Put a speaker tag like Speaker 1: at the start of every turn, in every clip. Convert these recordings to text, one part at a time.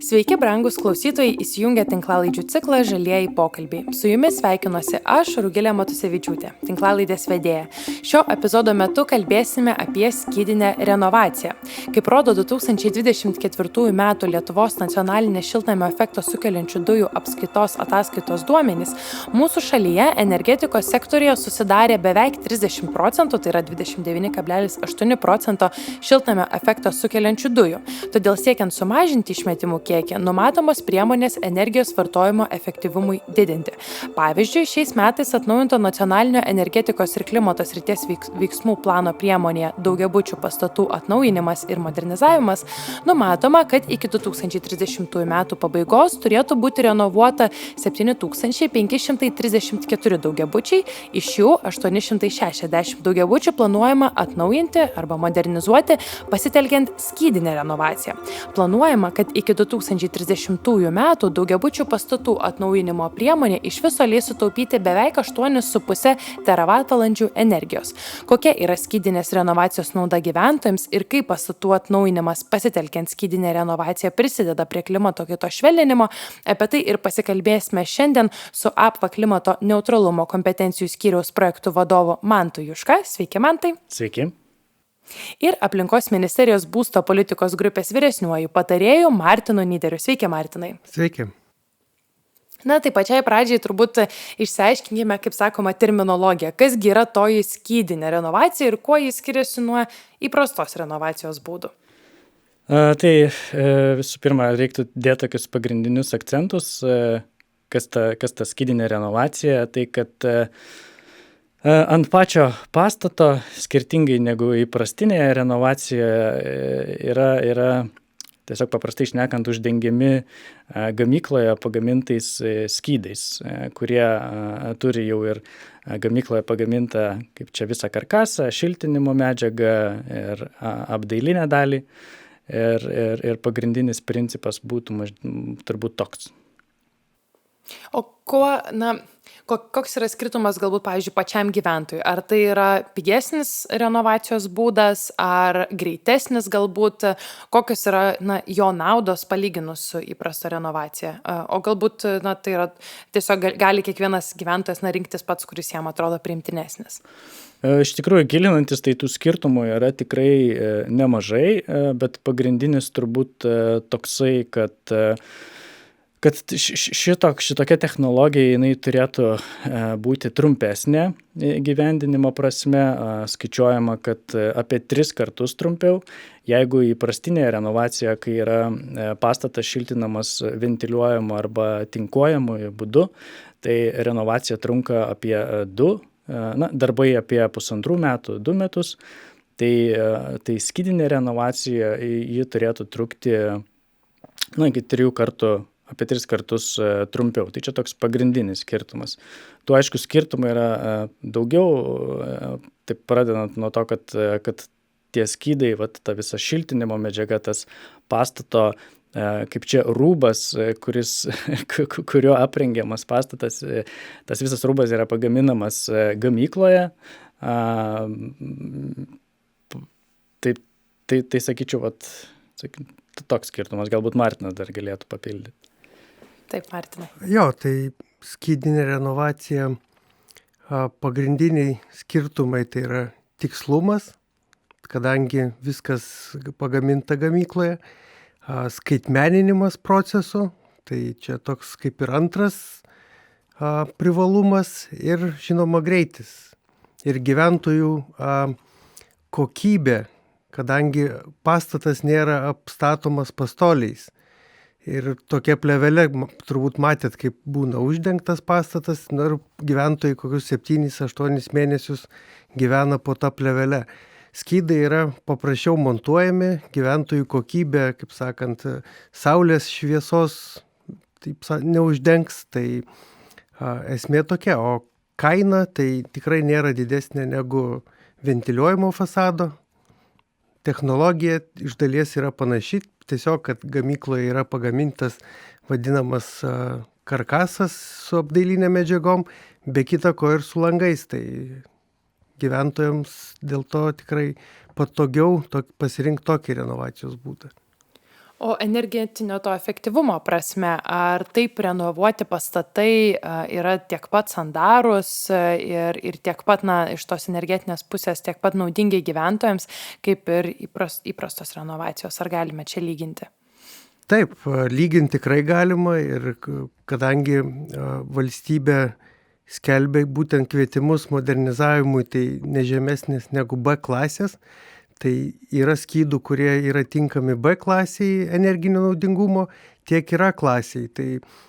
Speaker 1: Sveiki, brangus klausytojai, įsijungę tinklalaidžių ciklą Žalieji pokalbiai. Su jumis sveikinuosi aš, Rugilė Matusevičiūtė, tinklalaidės vedėja. Šio epizodo metu kalbėsime apie skydinę renovaciją. Kaip rodo 2024 m. Lietuvos nacionalinės šiltnamio efektą sukeliančių dujų apskaitos ataskaitos duomenys, mūsų šalyje energetikos sektorija susidarė beveik 30%, tai yra 29,8% šiltnamio efektą sukeliančių dujų. Todėl siekiant sumažinti išmetimų kiekį, numatomos priemonės energijos vartojimo efektyvumui didinti. Pavyzdžiui, šiais metais atnaujinto nacionalinio energetikos ir klimato srities veiksmų plano priemonėje daugiabučių pastatų atnaujinimas ir modernizavimas numatoma, kad iki 2030 metų pabaigos turėtų būti renovuota 7534 daugiabučiai, iš jų 860 daugiabučių planuojama atnaujinti arba modernizuoti pasitelkiant skydinę renovaciją. Planuojama, kad iki 2030 metų daugiabučių pastatų atnaujinimo priemonė iš viso leis sutaupyti beveik 8,5 teravatvalandžių energijos. Kokia yra skydinės renovacijos nauda gyventojams ir kaip pastatų atnaujinimas pasitelkiant skydinę renovaciją prisideda prie klimato kaitos švelninimo, apie tai ir pasikalbėsime šiandien su APVA klimato neutralumo kompetencijų skyriaus projektų vadovu Mantu Juška. Sveiki, Mantai.
Speaker 2: Sveiki.
Speaker 1: Ir aplinkos ministerijos būsto politikos grupės vyresniuoju patarėju Martinu Nyderiu. Sveiki, Martinai.
Speaker 3: Sveiki.
Speaker 1: Na, tai pačiai pradžiai turbūt išsiaiškinkime, kaip sakoma, terminologiją. Kasgi yra toji skydinė renovacija ir kuo jis skiriasi nuo įprastos renovacijos būdų?
Speaker 2: Tai visų pirma, reiktų dėti tokius pagrindinius akcentus, kas ta skydinė renovacija, tai kad ant pačio pastato, skirtingai negu įprastinėje renovacijoje, yra tiesiog paprastai šnekant uždengiami gamykloje pagamintais skydais, kurie turi jau ir gamykloje pagamintą kaip čia visą karkasą, šiltinimo medžiagą ir apdailinę dalį. Ir pagrindinis principas būtų turbūt toks.
Speaker 1: O koks yra skirtumas galbūt, pavyzdžiui, pačiam gyventojui? Ar tai yra pigesnis renovacijos būdas, ar greitesnis galbūt? Kokios yra jo naudos palyginus su įprasta renovacija? O galbūt tai yra tiesiog gali kiekvienas gyventojas rinktis pats, kuris jam atrodo priimtinesnis?
Speaker 2: Iš tikrųjų, gilinantis, tai tų skirtumų yra tikrai nemažai, bet pagrindinis turbūt toksai, kad šitokia technologija jinai turėtų būti trumpesnė gyvendinimo prasme, skaičiuojama, kad apie 3 kartus trumpiau, jeigu įprastinėje renovacijoje, kai yra pastatas šiltinamas ventiliuojamu arba tinkuojamu būdu, tai renovacija trunka apie 2, darbai apie 1,5 metų, 2 metus, tai skydinė renovacija ji turėtų trukti iki 3 kartų, apie 3 kartus trumpiau. Tai čia toks pagrindinis skirtumas. Tų aišku skirtumų yra daugiau, taip pradedant nuo to, kad tie skydai, ta visa šiltinimo medžiaga, tas pastato, kaip čia rūbas, kurio aprengiamas pastatas, tas visas rūbas yra pagaminamas gamykloje. Tai sakyčiau, toks skirtumas. Galbūt Martinas dar galėtų papildyti.
Speaker 1: Taip, Martinai.
Speaker 3: Jo, tai skydinė renovacija, pagrindiniai skirtumai tai yra tikslumas, kadangi viskas pagaminta gamykloje, skaitmeninimas procesų, tai čia toks kaip ir antras privalumas ir žinoma greitis. Ir gyventojų kokybė, kadangi pastatas nėra apstatomas pastoliais. Ir tokia plėvelė, turbūt matėt, kaip būna uždengtas pastatas, ir gyventojai kokius 7-8 mėnesius gyvena po tą plėvelę. Skydai yra paprasčiau montuojami, gyventojų kokybė, kaip sakant, saulės šviesos neuždengs, tai esmė tokia, o kaina tai tikrai nėra didesnė negu ventiliuojamo fasado. Technologija iš dalies yra panaši, tiesiog, kad gamykloje yra pagamintas vadinamas karkasas su apdailinė medžiagom, be kita ko ir su langais. Tai gyventojams dėl to tikrai patogiau pasirinkti tokį renovacijos būdą.
Speaker 1: O energetinio to efektyvumo prasme, ar taip renovuoti pastatai yra tiek pat sandarūs ir tiek pat iš tos energetinės pusės tiek pat naudingi gyventojams, kaip ir įprastos renovacijos? Ar galime čia lyginti?
Speaker 3: Taip, lyginti tikrai galima ir kadangi valstybė skelbia būtent kvietimus modernizavimui, tai ne žemesnis negu B klasės, tai yra skydų, kurie yra tinkami B klasiai energinio naudingumo, tiek yra klasiai. Tai,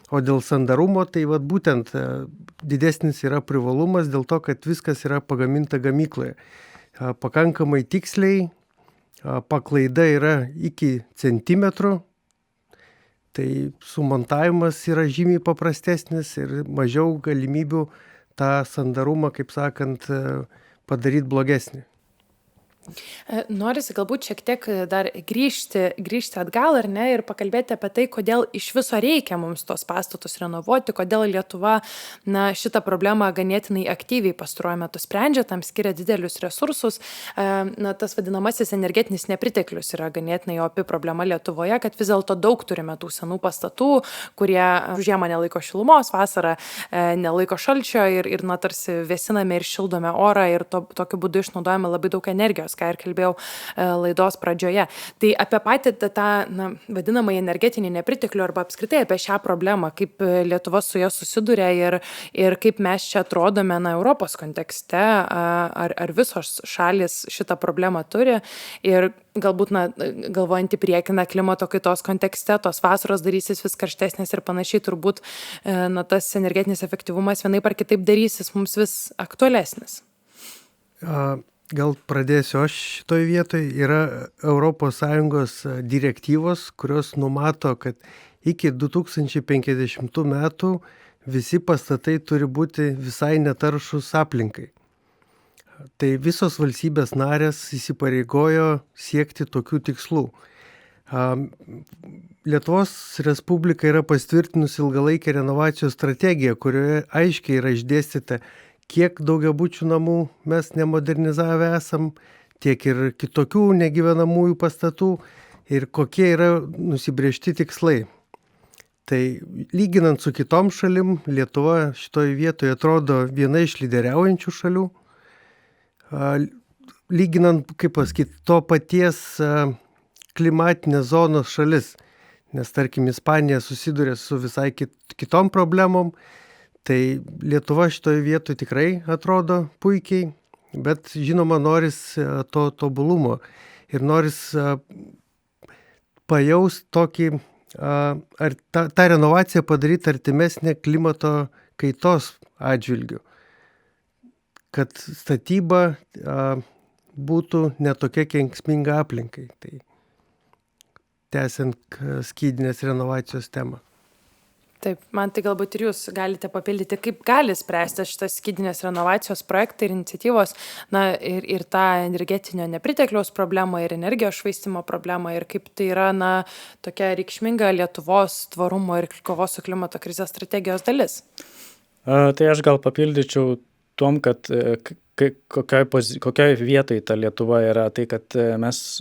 Speaker 3: o dėl sandarumo, tai būtent didesnis yra privalumas dėl to, kad viskas yra pagaminta gamykloje. Pakankamai tiksliai, paklaida yra iki centimetrų, tai sumontavimas yra žymiai paprastesnis ir mažiau galimybių tą sandarumą, kaip sakant, padaryti blogesnį.
Speaker 1: Norisi galbūt šiek tiek dar grįžti atgal, ar ne, ir pakalbėti apie tai, kodėl iš viso reikia mums tos pastatus renovuoti, kodėl Lietuva šitą problemą ganėtinai aktyviai pastaruoju metu sprendžia, tam skiria didelius resursus. Tas vadinamasis energetinis nepriteklius yra ganėtinai opi problema Lietuvoje, kad vis dėlto daug turime tų senų pastatų, kurie žiemą nelaiko šilumos, vasarą nelaiko šalčio ir tarsi vėsiname ir šildome orą ir tokiu būdu išnaudojame labai daug energijos, ką ir kalbėjau laidos pradžioje. Tai apie patį tą vadinamą energetinį nepriteklių arba apskritai apie šią problemą, kaip Lietuva su ja susiduria ir kaip mes čia atrodome Europos kontekste, ar visos šalis šitą problemą turi ir galbūt galvojant į priekį klimato kaitos kontekste, tos vasaros darysis vis karštesnės ir panašiai, turbūt tas energetinis efektyvumas vienaip ar kitaip darysis mums vis aktualesnis.
Speaker 3: Gal pradėsiu aš šitoj vietoj. Yra ES direktyvos, kurios numato, kad iki 2050 metų visi pastatai turi būti visai netaršus aplinkai. Tai visos valstybės narės įsipareigojo siekti tokių tikslų. Lietuvos Respublika yra patvirtinusi ilgalaikę renovacijos strategiją, kurioje aiškiai yra išdėstyta, kiek daugiabučių namų mes nemodernizavę esam, tiek ir kitokių negyvenamųjų pastatų ir kokie yra nusibrėžti tikslai. Tai lyginant su kitom šalim, Lietuva šitoje vietoje atrodo viena iš lyderiaujančių šalių. Lyginant, to paties klimatinės zonos šalis, nes tarkim Ispanija susiduria su visai kitom problemom, tai Lietuva šitoje vietoje tikrai atrodo puikiai, bet žinoma noris to tobulumo ir noris pajaust tokį, ar tą renovaciją padaryti artimesnę klimato kaitos atžvilgiu, kad statyba būtų netokia kenksminga aplinkai. Tai tęsiant skydinės renovacijos temą.
Speaker 1: Taip, man tai galbūt ir jūs galite papildyti, kaip gali spręsti šitas skydinės renovacijos projektai ir iniciatyvos, ir tą energetinio nepritekliaus problemą, ir energijos švaistimo problemą, ir kaip tai yra tokia reikšminga Lietuvos tvarumo ir kovos su klimato krizės strategijos dalis.
Speaker 2: Tai aš gal papildyčiau tom, kad kokioj vietoj ta Lietuva yra, tai kad mes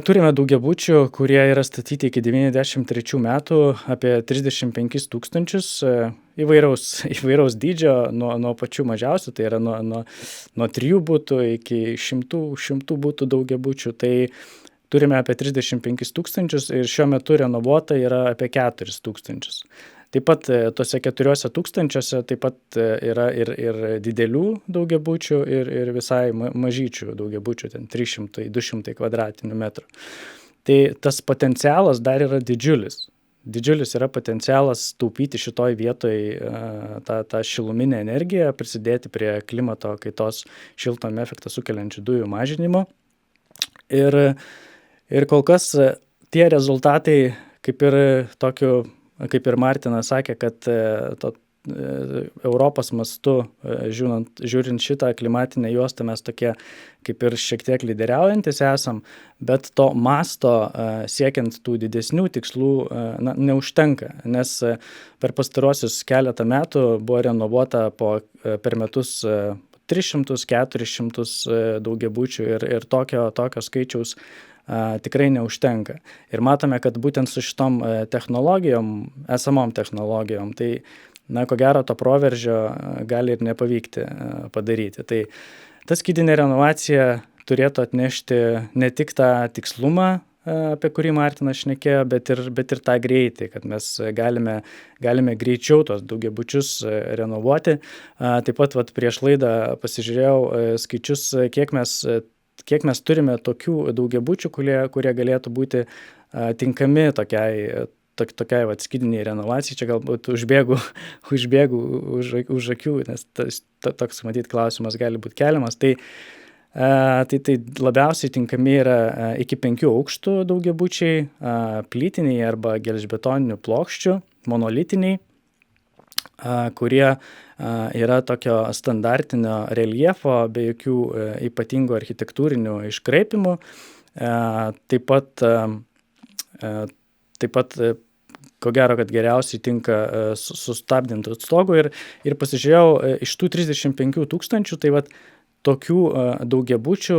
Speaker 2: turime daugiabučių, kurie yra statyti iki 93 metų, apie 35 000 įvairaus dydžio, nuo pačių mažiausių, tai yra nuo 3 butų iki 100 butų daugiabučių. Tai turime apie 35 000 ir šiuo metu renovuota yra apie 4 000. Taip pat tose 4 000 taip pat yra ir didelių daugiabučių ir visai mažyčių daugiabučių, ten 300-200 kvadratinių metrų. Tai tas potencialas dar yra didžiulis. Didžiulis yra potencialas taupyti šitoj vietoj tą šiluminę energiją, prisidėti prie klimato kaitos šiltnamio efektą sukeliančių dujų mažinimo. Ir kol kas tie rezultatai, kaip ir Martinas sakė, kad Europos mastu, žiūrint šitą klimatinę juostą, mes tokie kaip ir šiek tiek lyderiaujantis esam, bet to masto siekiant tų didesnių tikslų neužtenka, nes per pastaruosius keletą metų buvo renovuota per metus 300-400 daugiabučių ir tokio skaičiaus tikrai neužtenka. Ir matome, kad būtent su šitom esamom technologijom, tai ko gero to proveržio gali ir nepavykti padaryti. Tai ta skydinė renovacija turėtų atnešti ne tik tą tikslumą, apie kurį Martinas šnekėjo, bet ir tą greitį, kad mes galime greičiau tos daugiabučius renovuoti. Taip pat prieš laidą pasižiūrėjau skaičius, kiek mes turime tokių daugiabučių, kurie galėtų būti tinkami tokiai skydiniai renovacijai. Čia galbūt užbėgu už akių, nes toks, matyt, klausimas gali būti keliamas. Tai labiausiai tinkami yra iki 5 aukštų daugiabučiai, plytiniai arba gelžbetoninių plokščių, monolitiniai, kurie yra tokio standartinio reljefo, be jokių ypatingų architektūrinių iškraipimų. Taip pat ko gero, kad geriausiai tinka sustabdintų stogų ir pasižiūrėjau iš tų 35 000, tai tokių daugiabučių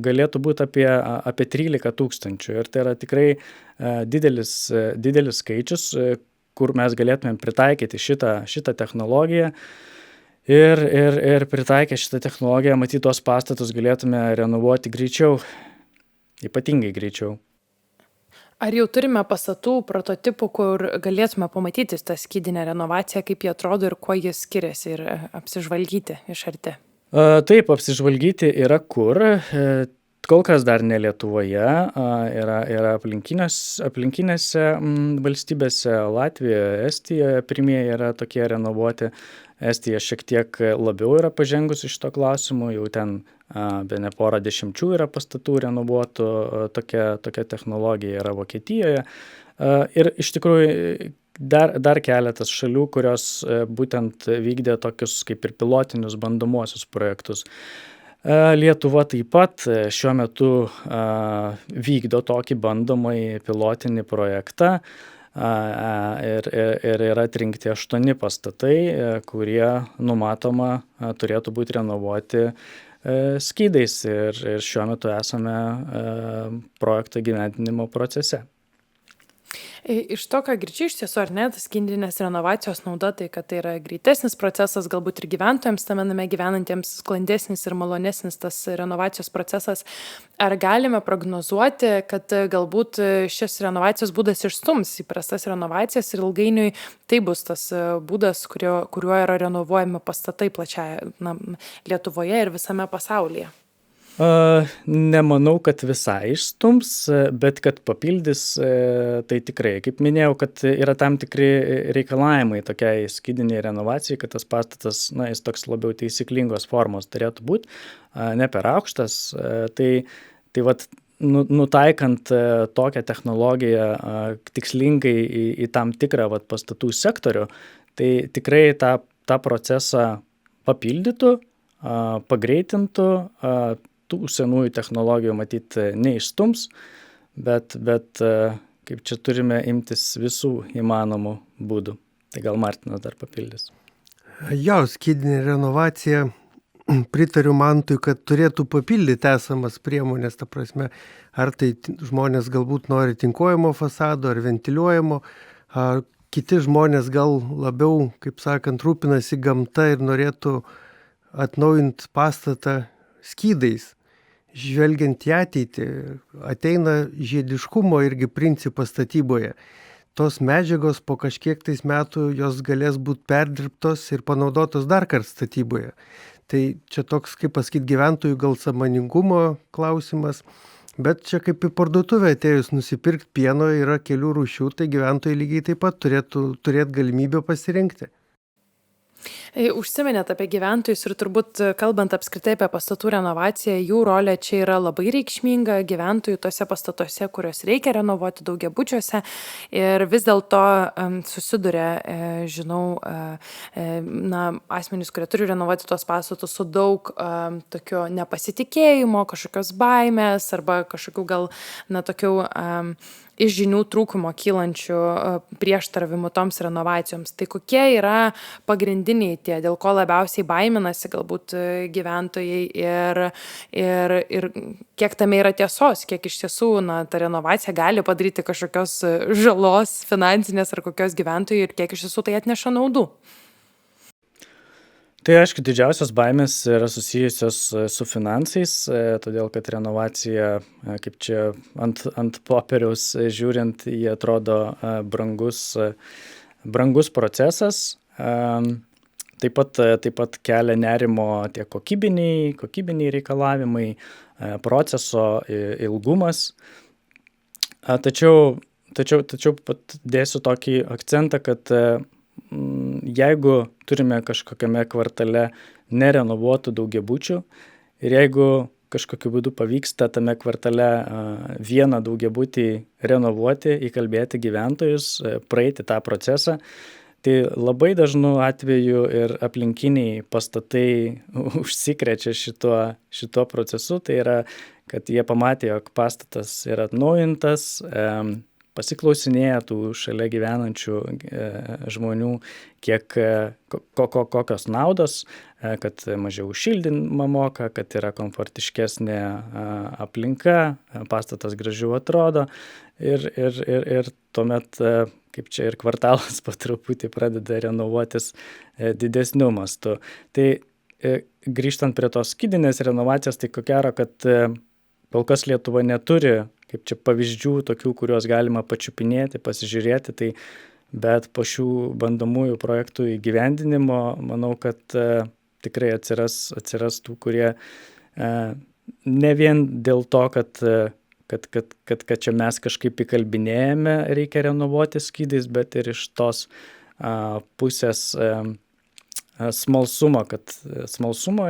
Speaker 2: galėtų būti apie 13 000. Ir tai yra tikrai didelis skaičius, kur mes galėtumėm pritaikyti šitą technologiją. Ir pritaikę šitą technologiją, matyt, tos pastatus galėtume renovuoti greičiau, ypatingai greičiau.
Speaker 1: Ar jau turime pastatų prototipų, kur galėtume pamatyti tą skydinę renovaciją, kaip jie atrodo ir kuo jie skiriasi ir apsižvalgyti iš arti?
Speaker 2: Taip, apsižvalgyti yra kur. Kol kas dar ne Lietuvoje, yra aplinkinėse valstybėse, Latvijoje, Estijoje pirmieji yra tokie renovuoti. Estija šiek tiek labiau yra pažengusi šito klausimu, jau ten bene porą dešimčių yra pastatų renovuotų, tokia technologija yra Vokietijoje. Ir iš tikrųjų dar keletas šalių, kurios būtent vykdė tokius kaip ir pilotinius bandomuosius projektus. Lietuva taip pat šiuo metu vykdo tokį bandomąjį pilotinį projektą ir yra atrinkti 8 pastatai, kurie numatoma turėtų būti renovuoti skydais ir šiuo metu esame projekto įgyvendinimo procese.
Speaker 1: Iš to, ką girdžiu, iš tiesų, ar ne, tas skydinės renovacijos nauda, tai kad tai yra greitesnis procesas, galbūt ir gyventojams tame name gyvenantiems sklandesnis ir malonesnis tas renovacijos procesas. Ar galime prognozuoti, kad galbūt šis renovacijos būdas išstums įprastas renovacijas ir ilgainiui tai bus tas būdas, kuriuo yra renovuojami pastatai plačiai Lietuvoje ir visame pasaulyje?
Speaker 2: Nemanau, kad visai išstums, bet kad papildys, tai tikrai. Kaip minėjau, kad yra tam tikri reikalavimai tokiai skydiniai renovacijai, kad tas pastatas, jis toks labiau taisyklingos formos turėtų būti, ne per aukštas. Tai nutaikant tokią technologiją tikslingai į tam tikrą pastatų sektorių, tai tikrai tą procesą papildytų, pagreitintų, tų senųjų technologijų matyt neišstums, bet kaip čia turime imtis visų įmanomų būdų. Tai gal Martinas dar papildys.
Speaker 3: Jo, skydinė renovacija, pritariu Mantui, kad turėtų papildyti esamas priemonės, ta prasme, ar tai žmonės galbūt nori tinkuojamo fasado ar ventiliuojamo, kiti žmonės gal labiau, kaip sakant, rūpinasi gamta ir norėtų atnaujinti pastatą skydais. Žvelgiant į ateitį, ateina žiediškumo irgi principas statyboje. Tos medžiagos po kažkiek tais metų jos galės būti perdirbtos ir panaudotos dar kartą statyboje. Tai čia toks, kaip pasakyti, gyventojų gal sąmoningumo klausimas, bet čia kaip į parduotuvę atėjus nusipirkti pieno yra kelių rūšių, tai gyventojai lygiai taip pat turėtų turėti galimybę pasirinkti.
Speaker 1: Užsiminėt apie gyventojus ir turbūt kalbant apskritai apie pastatų renovaciją, jų rolė čia yra labai reikšminga gyventojų tose pastatuose, kurios reikia renovuoti daugiabučiuose ir vis dėlto susiduria, žinau, asmenys, kurie turi renovuoti tos pastatus su daug tokio nepasitikėjimo, kažkokios baimės arba kažkokių gal tokių iš žinių trūkumo kylančių prieštaravimų toms renovacijoms. Tai kokie yra pagrindiniai tie, dėl ko labiausiai baiminasi galbūt gyventojai ir kiek tame yra tiesos, kiek iš tiesų ta renovacija gali padaryti kažkokios žalos finansinės ar kokios gyventojai ir kiek iš tiesų tai atneša naudų.
Speaker 2: Tai aišku, didžiausios baimės yra susijusios su finansais, todėl kad renovacija, kaip čia ant popieriaus žiūrint, jie atrodo brangus procesas. Taip pat kelia nerimo tie kokybiniai reikalavimai, proceso ilgumas. Tačiau pat dėsiu tokį akcentą, kad jeigu turime kažkokiame kvartale nerenovuotų daugiabučių ir jeigu kažkokiu būdu pavyksta tame kvartale vieną daugiabutį renovuoti, įkalbėti gyventojus, praeiti tą procesą, tai labai dažnu atveju ir aplinkiniai pastatai užsikrečia šituo procesu, tai yra, kad jie pamatė, jog pastatas yra atnaujintas, pasiklausinėja tų šalia gyvenančių žmonių, kokios naudos, kad mažiau šildymą moka, kad yra komfortiškesnė aplinka, pastatas gražiau atrodo ir tuomet, kaip čia ir kvartalas po truputį pradeda renovuotis didesniu mastu. Tai grįžtant prie tos skydinės renovacijos, tai ko gero, kad kol kas Lietuva neturi kaip čia pavyzdžių tokių, kuriuos galima pačiupinėti, pasižiūrėti, bet po šių bandomųjų projektų įgyvendinimo, manau, kad tikrai atsiras tų, kurie ne vien dėl to, kad čia mes kažkaip įkalbinėjame, reikia renovuoti skydais, bet ir iš tos pusės smalsumo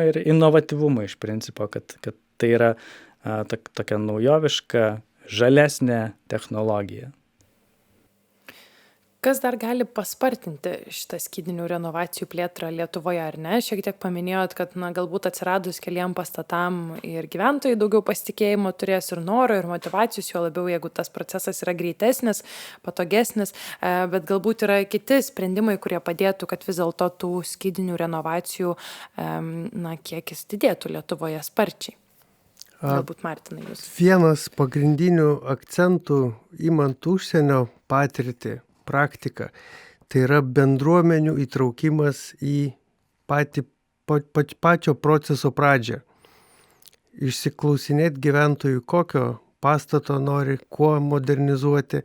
Speaker 2: ir inovatyvumo iš principo, kad tai yra tokia naujoviška, žalesnė technologija.
Speaker 1: Kas dar gali paspartinti šitą skydinių renovacijų plėtrą Lietuvoje, ar ne? Šiek tiek paminėjot, kad galbūt atsiradus keliem pastatam ir gyventojai daugiau pasitikėjimo turės ir noro, ir motyvacijos, jo labiau, jeigu tas procesas yra greitesnis, patogesnis, bet galbūt yra kiti sprendimai, kurie padėtų, kad vis dėlto tų skydinių renovacijų kiekis didėtų Lietuvoje sparčiai. Galbūt Martinai jūs.
Speaker 3: Vienas pagrindinių akcentų imant užsienio patirtį, praktiką, tai yra bendruomenių įtraukimas į pačio proceso pradžią. Išsiklausinėti gyventojų, kokio pastato nori, kuo modernizuoti,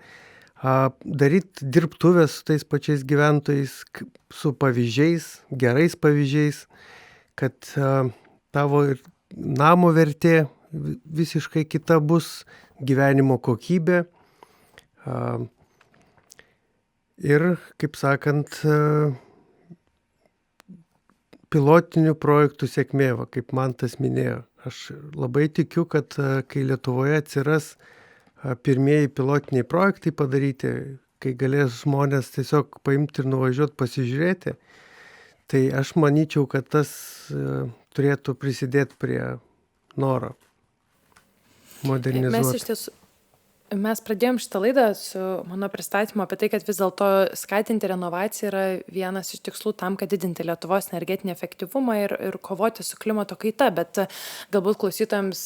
Speaker 3: daryti dirbtuvės su tais pačiais gyventojais, su pavyzdžiais, gerais pavyzdžiais, kad tavo namo vertė visiškai kita bus, gyvenimo kokybė. Ir, kaip sakant, pilotinių projektų sėkmė, kaip Mantas minėjo. Aš labai tikiu, kad kai Lietuvoje atsiras pirmieji pilotiniai projektai padaryti, kai galės žmonės tiesiog paimti ir nuvažiuoti pasižiūrėti, tai aš manyčiau, kad tas turėtų prisidėti prie noro modernizuoti.
Speaker 1: Mes pradėjom šitą laidą su mano pristatymu apie tai, kad vis dėlto skatinti renovaciją yra vienas iš tikslų tam, kad didinti Lietuvos energetinį efektyvumą ir kovoti su klimato kaita, bet galbūt klausytojams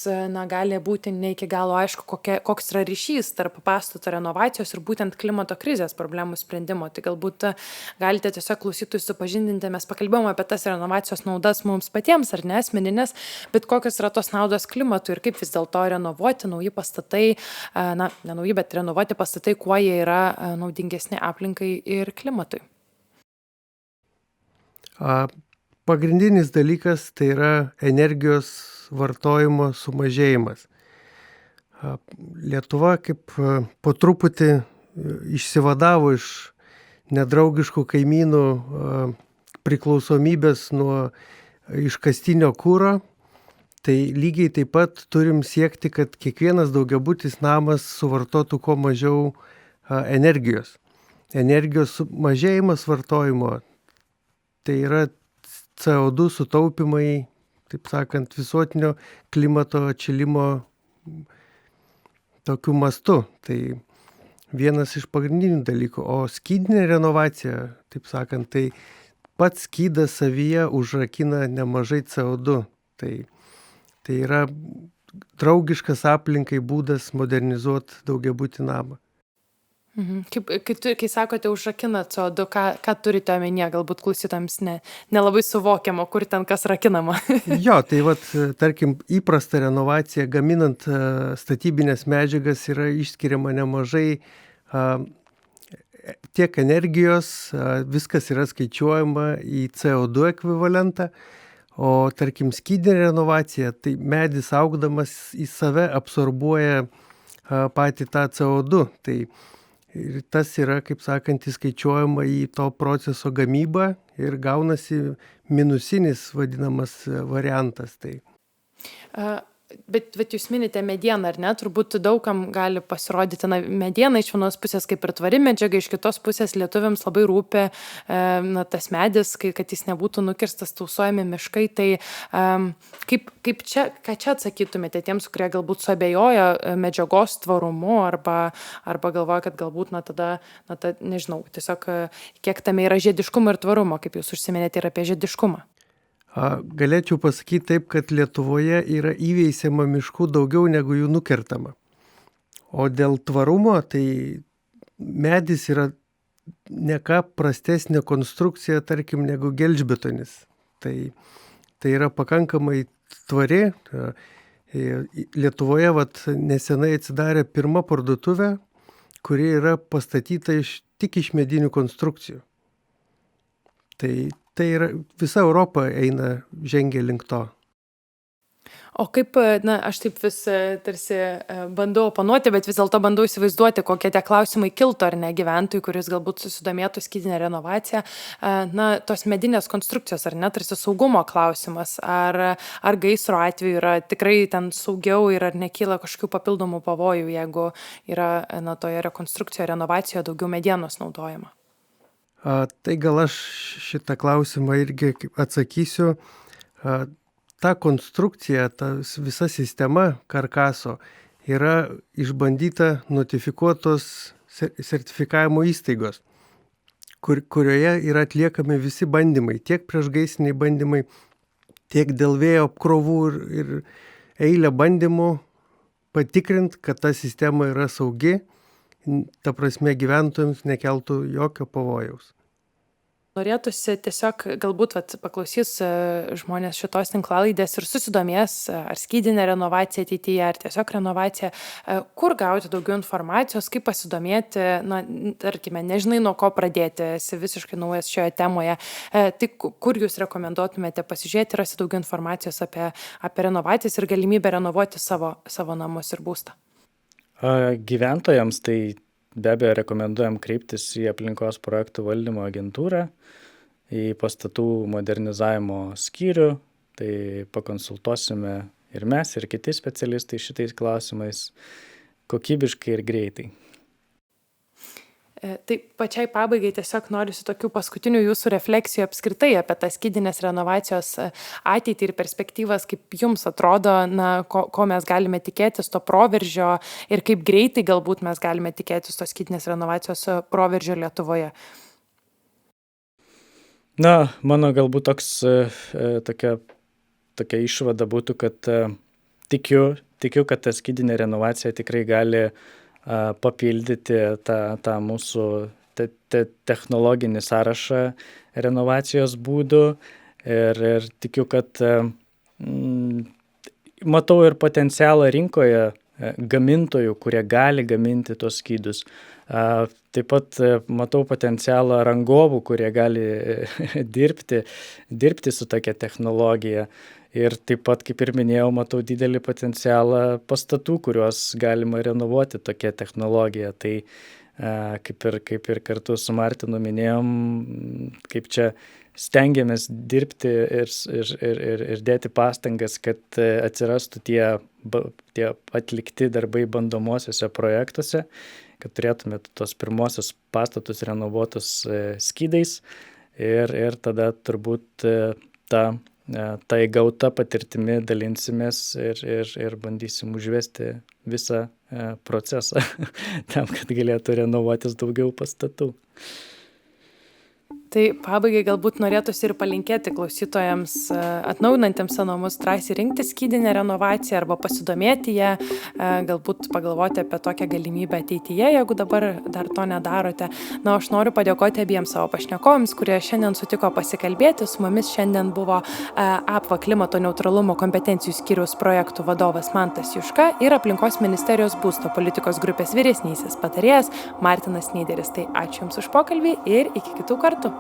Speaker 1: gali būti ne iki galo aišku, koks yra ryšys tarp pastato renovacijos ir būtent klimato krizės problemų sprendimo. Tai galbūt galite tiesiog klausytojus supažindinti, mes pakalbėjome apie tas renovacijos naudas mums patiems ar ne asmeninės, bet kokios yra tos naudos klimatui ir kaip vis dėlto renovuoti nauji pastatai, ne nauji, bet renovuoti pastatai, kuo jie yra naudingesni aplinkai ir klimatui.
Speaker 3: Pagrindinis dalykas tai yra energijos vartojimo sumažėjimas. Lietuva kaip po truputį išsivadavo iš nedraugiškų kaimynų priklausomybės nuo iškastinio kuro. Tai lygiai taip pat turim siekti, kad kiekvienas daugiabutis namas suvartotų kuo mažiau energijos. Energijos mažėjimas vartojimo, tai yra CO2 sutaupimai, taip sakant, visuotinio klimato atšilimo tokiu mastu. Tai vienas iš pagrindinių dalykų. O skydinė renovacija, taip sakant, tai pats skydas savyje užrakina nemažai CO2. Tai yra draugiškas aplinkai būdas modernizuoti daugiabutį namą.
Speaker 1: Kai sakote užrakina CO2, ką turite omenyje, galbūt klausytojams nelabai suvokiama, kur ten kas rakinama.
Speaker 3: Jo, tai tarkim, įprasta renovacija, gaminant statybinės medžiagas yra išskiriama nemažai tiek energijos, viskas yra skaičiuojama į CO2 ekvivalentą, o tarkim skydinė renovacija, tai medis augdamas į save absorbuoja patį tą CO2. Ir tas yra, kaip sakant, įskaičiuojama į to proceso gamybą ir gaunasi minusinis vadinamas variantas.
Speaker 1: Bet jūs minite medieną, ar ne? Turbūt daugam gali pasirodyti mediena iš vienos pusės kaip ir tvari medžiaga, iš kitos pusės lietuviams labai rūpi tas medis, kad jis nebūtų nukirstas, tausojami miškai. Tai ką čia atsakytumėte tiems, kurie galbūt suabejoja medžiagos tvarumu arba galvoja, kad galbūt nežinau, tiesiog kiek tame yra žiediškumo ir tvarumo, kaip jūs užsiminėte ir apie žiediškumą.
Speaker 3: Galėčiau pasakyti taip, kad Lietuvoje yra įveisiama miškų daugiau negu jų nukertama. O dėl tvarumo, tai medis yra ne ką prastesnė konstrukcija, tarkim, negu gelžbetonis. Tai yra pakankamai tvari. Lietuvoje nesenai atsidarė pirma parduotuvė, kuri yra pastatyta tik iš medinių konstrukcijų. Tai yra, visa Europa žengia link to.
Speaker 1: O kaip, aš taip vis tarsi bandau oponuoti, bet vis dėlto bandau įsivaizduoti, kokie tie klausimai kiltų ar ne gyventojui, kuris galbūt susidomėtų skydinę renovaciją. Tos medinės konstrukcijos, ar ne, tarsi saugumo klausimas, ar gaisro atveju yra tikrai ten saugiau ir ar nekyla kažkokių papildomų pavojų, jeigu yra toje rekonstrukcijoje, renovacijoje daugiau medienos naudojama.
Speaker 3: Tai gal aš šitą klausimą irgi atsakysiu. Ta konstrukcija, ta visa sistema karkaso yra išbandyta notifikuotos sertifikavimo įstaigos, kurioje yra atliekami visi bandymai, tiek priešgaisriniai bandymai, tiek dėl vėjo apkrovų ir eilę bandymų patikrinti, kad ta sistema yra saugi, ta prasme gyventojams nekeltų jokio pavojaus.
Speaker 1: Norėtųsi tiesiog galbūt paklausys žmonės šitos tinklalaidės ir susidomės ar skydinė renovacija ateityje, ar tiesiog renovacija, kur gauti daugiau informacijos, kaip pasidomėti, tarkime, nežinai nuo ko pradėti, esi visiškai naujas šioje temoje, tai kur jūs rekomenduotumėte pasižiūrėti ir rasti daugiau informacijos apie renovacijas ir galimybę renovuoti savo namus ir būstą?
Speaker 2: Gyventojams tai be abejo rekomenduojam kreiptis į aplinkos projektų valdymo agentūrą, į pastatų modernizavimo skyrių, tai pakonsultuosime ir mes, ir kiti specialistai šitais klausimais kokybiškai ir greitai.
Speaker 1: Tai pačiai pabaigai tiesiog norisi tokių paskutinių jūsų refleksijų apskritai apie tas skydinės renovacijos ateitį ir perspektyvas, kaip jums atrodo, ko mes galime tikėtis to proveržio ir kaip greitai galbūt mes galime tikėtis tos skydinės renovacijos proveržio Lietuvoje.
Speaker 2: Mano galbūt tokia išvada būtų, kad tikiu, kad ta skydinė renovacija tikrai gali papildyti tą mūsų technologinį sąrašą renovacijos būdų ir tikiu, kad matau ir potencialą rinkoje gamintojų, kurie gali gaminti tos skydus. Taip pat matau potencialą rangovų, kurie gali dirbti su tokia technologija. Ir taip pat, kaip ir minėjau, matau didelį potencialą pastatų, kuriuos galima renovuoti tokia technologija. Tai kaip ir kartu su Martinu minėjom, kaip čia stengiamės dirbti ir dėti pastangas, kad atsirastų tie atlikti darbai bandomosiuose projektuose, kad turėtume tos pirmosios pastatus renovuotus skydais ir tada turbūt tai gauta patirtimi dalinsimės ir bandysim užvesti visą procesą tam, kad galėtų renovuotis daugiau pastatų.
Speaker 1: Tai pabaigai galbūt norėtųsi ir palinkėti klausytojams atnaujinantiems savo namus drąsiai rinktis skydinę renovaciją arba pasidomėti ją, galbūt pagalvoti apie tokią galimybę ateityje, jeigu dabar dar to nedarote. Na, aš noriu padėkoti abiems savo pašnekovams, kurie šiandien sutiko pasikalbėti. Su mumis šiandien buvo APVA klimato neutralumo kompetencijų skyriaus projektų vadovas Mantas Juška ir Aplinkos ministerijos būsto politikos grupės vyresnysis patarėjas Martinas Nyderis. Tai ačiū Jums už pokalbį ir iki kitų kartų.